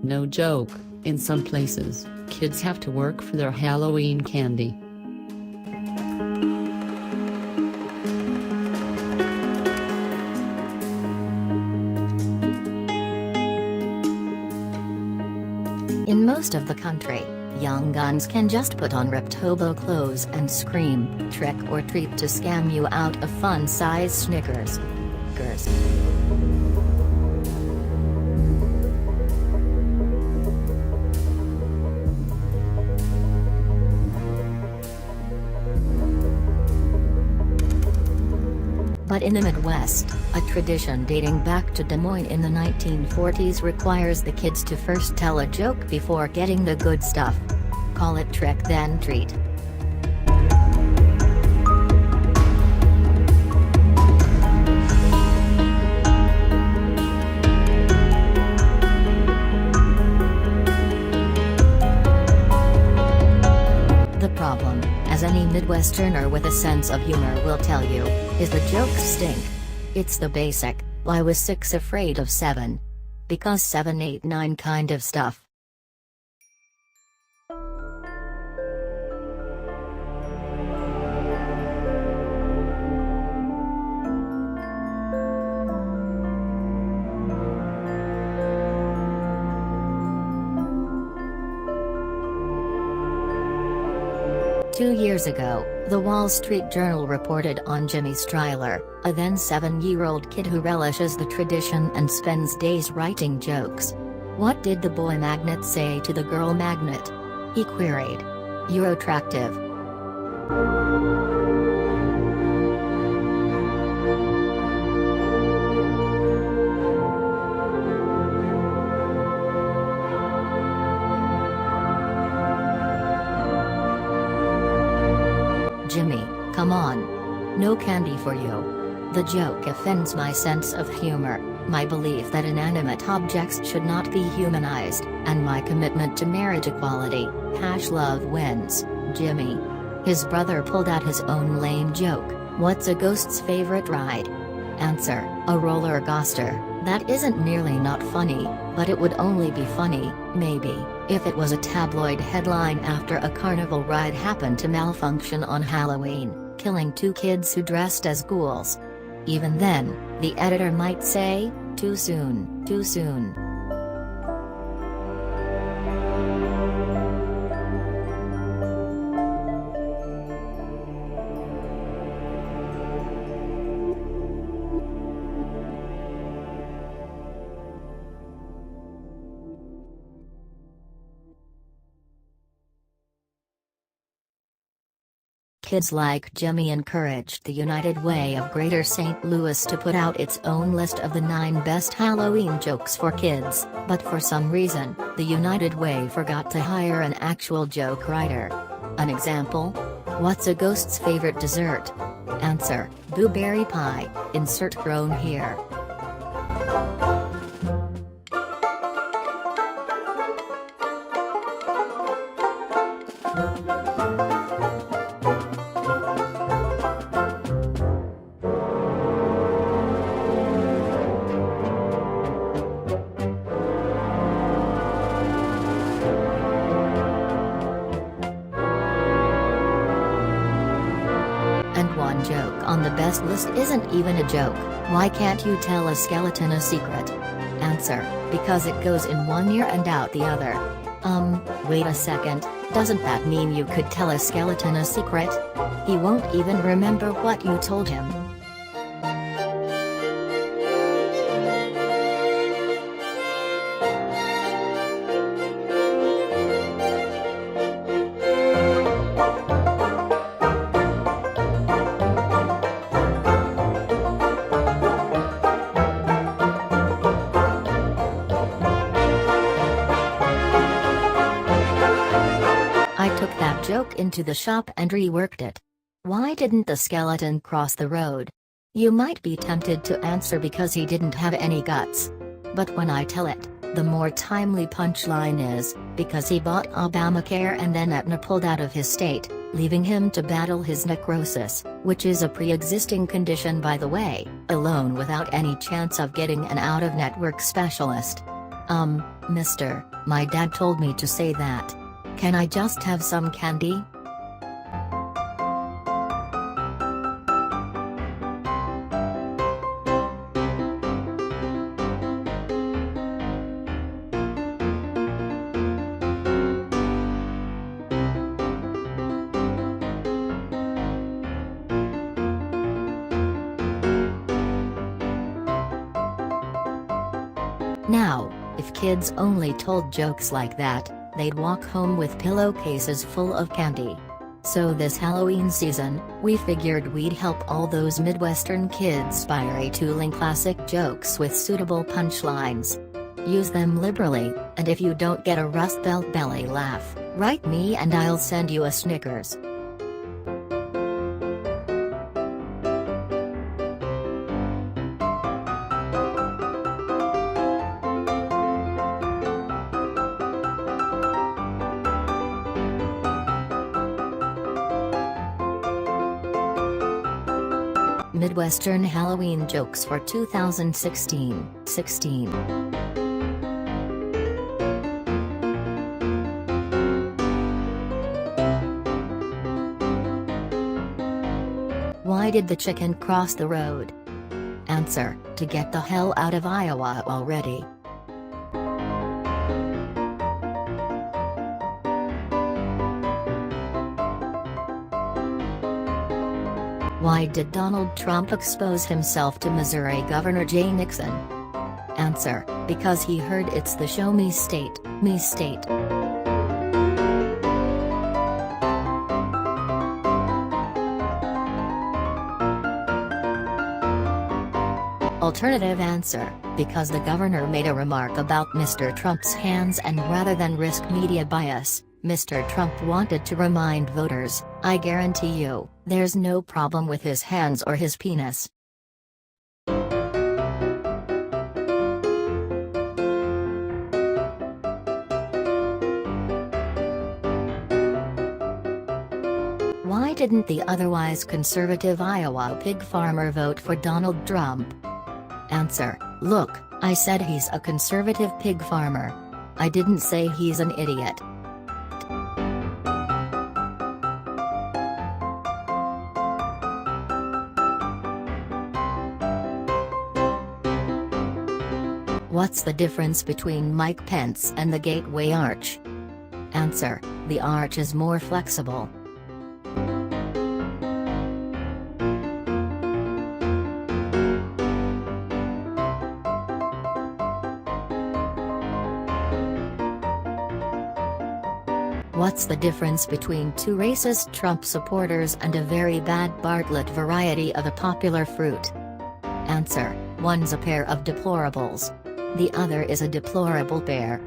No joke, in some places, kids have to work for their Halloween candy. In most of the country, young guns can just put on ripped hobo clothes and scream, trick or treat to scam you out of fun-size Snickers. But in the Midwest, a tradition dating back to Des Moines in the 1940s requires the kids to first tell a joke before getting the good stuff. Call it trick then treat. The problem, as any Midwesterner with a sense of humor will tell you, is the jokes stink. It's the basic, why was 6 afraid of 7? Because 7, 8, 9 kind of stuff. Two years ago, the Wall Street Journal reported on Jimmy Striler, a then 7-year-old kid who relishes the tradition and spends days writing jokes. What did the boy magnet say to the girl magnet? He queried. "You're attractive." "Jimmy, come on. No candy for you." The joke offends my sense of humor, my belief that inanimate objects should not be humanized, and my commitment to marriage equality. Love wins, Jimmy. His brother pulled out his own lame joke. "What's a ghost's favorite ride?" Answer: a roller coaster. That isn't nearly not funny, but it would only be funny, maybe, if it was a tabloid headline after a carnival ride happened to malfunction on Halloween, killing 2 kids who dressed as ghouls. Even then, the editor might say, "Too soon, too soon." Kids like Jimmy encouraged the United Way of Greater St. Louis to put out its own list of the 9 best Halloween jokes for kids, but for some reason, the United Way forgot to hire an actual joke writer. An example? What's a ghost's favorite dessert? Answer: blueberry pie, insert grown here. And one joke on the best list isn't even a joke. Why can't you tell a skeleton a secret? Answer: because it goes in one ear and out the other. Wait a second, doesn't that mean you could tell a skeleton a secret? He won't even remember what you told him. I took that joke into the shop and reworked it. Why didn't the skeleton cross the road? You might be tempted to answer because he didn't have any guts. But when I tell it, the more timely punchline is, because he bought Obamacare and then Aetna pulled out of his state, leaving him to battle his necrosis, which is a pre-existing condition by the way, alone without any chance of getting an out-of-network specialist. Mister, my dad told me to say that. Can I just have some candy? Now, if kids only told jokes like that, they'd walk home with pillowcases full of candy. So this Halloween season, we figured we'd help all those Midwestern kids by retooling classic jokes with suitable punchlines. Use them liberally, and if you don't get a Rust Belt belly laugh, write me and I'll send you a Snickers. Midwestern Halloween jokes for 2016. Why did the chicken cross the road? Answer: to get the hell out of Iowa already. Why did Donald Trump expose himself to Missouri Governor Jay Nixon? Answer: because he heard it's the show me state, me state. Alternative answer: because the governor made a remark about Mr. Trump's hands and rather than risk media bias, Mr. Trump wanted to remind voters, I guarantee you, there's no problem with his hands or his penis. Why didn't the otherwise conservative Iowa pig farmer vote for Donald Trump? Answer: look, I said he's a conservative pig farmer. I didn't say he's an idiot. What's the difference between Mike Pence and the Gateway Arch? Answer: the arch is more flexible. What's the difference between two racist Trump supporters and a very bad Bartlett variety of a popular fruit? Answer: one's a pair of deplorables. The other is a deplorable pair.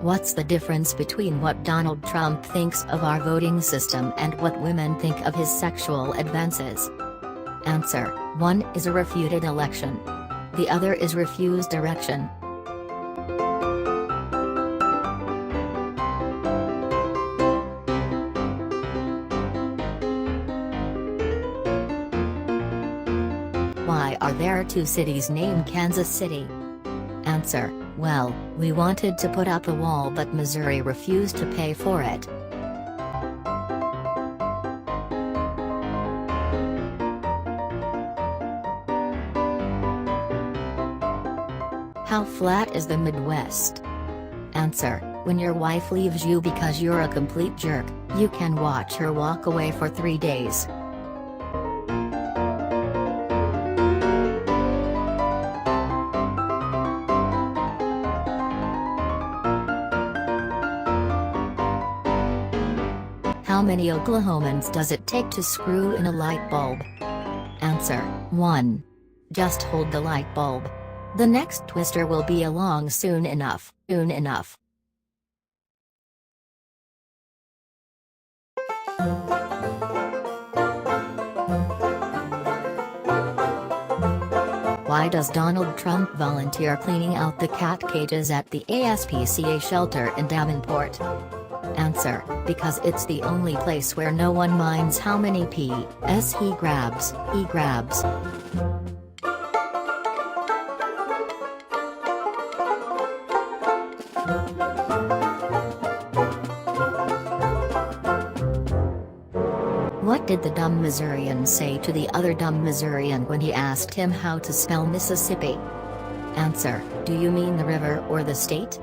What's the difference between what Donald Trump thinks of our voting system and what women think of his sexual advances? Answer: one is a refuted election. The other is refused erection. Why are there two cities named Kansas City? Answer: well, we wanted to put up a wall but Missouri refused to pay for it. How flat is the Midwest? Answer: when your wife leaves you because you're a complete jerk, you can watch her walk away for 3 days. How many Oklahomans does it take to screw in a light bulb? Answer: 1. Just hold the light bulb. The next twister will be along soon enough, soon enough. Why does Donald Trump volunteer cleaning out the cat cages at the ASPCA shelter in Davenport? Answer, because it's the only place where no one minds how many P's he grabs. What did the dumb Missourian say to the other dumb Missourian when he asked him how to spell Mississippi? Answer, do you mean the river or the state?